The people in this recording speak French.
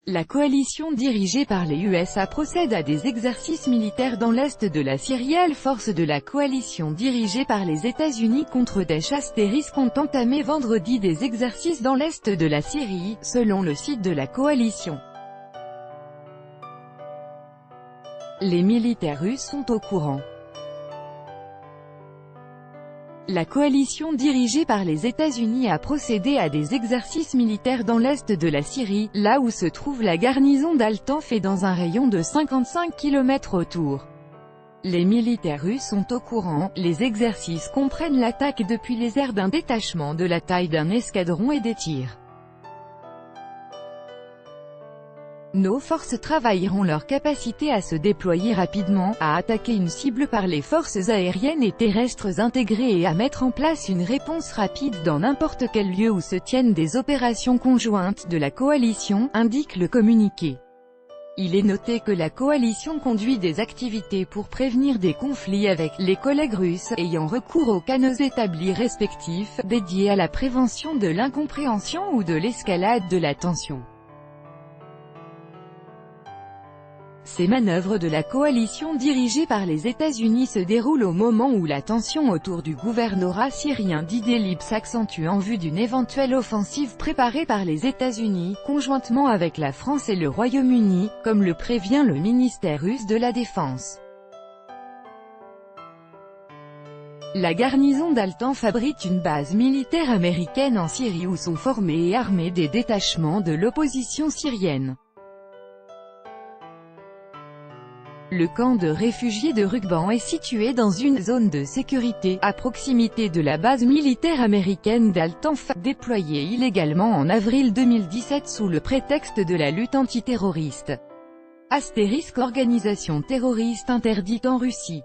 La coalition dirigée par les USA procède à des exercices militaires dans l'est de la Syrie. Les forces de la coalition dirigée par les États-Unis contre Daesh ont entamé vendredi des exercices dans l'est de la Syrie, selon le site de la coalition. Les militaires russes sont au courant. La coalition dirigée par les États-Unis a procédé à des exercices militaires dans l'est de la Syrie, là où se trouve la garnison d'Al-Tanf et dans un rayon de 55 km autour. Les militaires russes sont au courant. Les exercices comprennent l'attaque depuis les airs d'un détachement de la taille d'un escadron et des tirs. Nos forces travailleront leur capacité à se déployer rapidement, à attaquer une cible par les forces aériennes et terrestres intégrées et à mettre en place une réponse rapide dans n'importe quel lieu où se tiennent des opérations conjointes de la coalition, indique le communiqué. Il est noté que la coalition conduit des activités pour prévenir des conflits avec les collègues russes, ayant recours aux canaux établis respectifs, dédiés à la prévention de l'incompréhension ou de l'escalade de la tension. Ces manœuvres de la coalition dirigée par les États-Unis se déroulent au moment où la tension autour du gouvernorat syrien d'Idlib s'accentue en vue d'une éventuelle offensive préparée par les États-Unis, conjointement avec la France et le Royaume-Uni, comme le prévient le ministère russe de la Défense. La garnison d'Al-Tanf abrite une base militaire américaine en Syrie où sont formés et armés des détachements de l'opposition syrienne. Le camp de réfugiés de Rukban est situé dans une zone de sécurité, à proximité de la base militaire américaine d'Al-Tanf, déployée illégalement en avril 2017 sous le prétexte de la lutte antiterroriste. * Organisation terroriste interdite en Russie.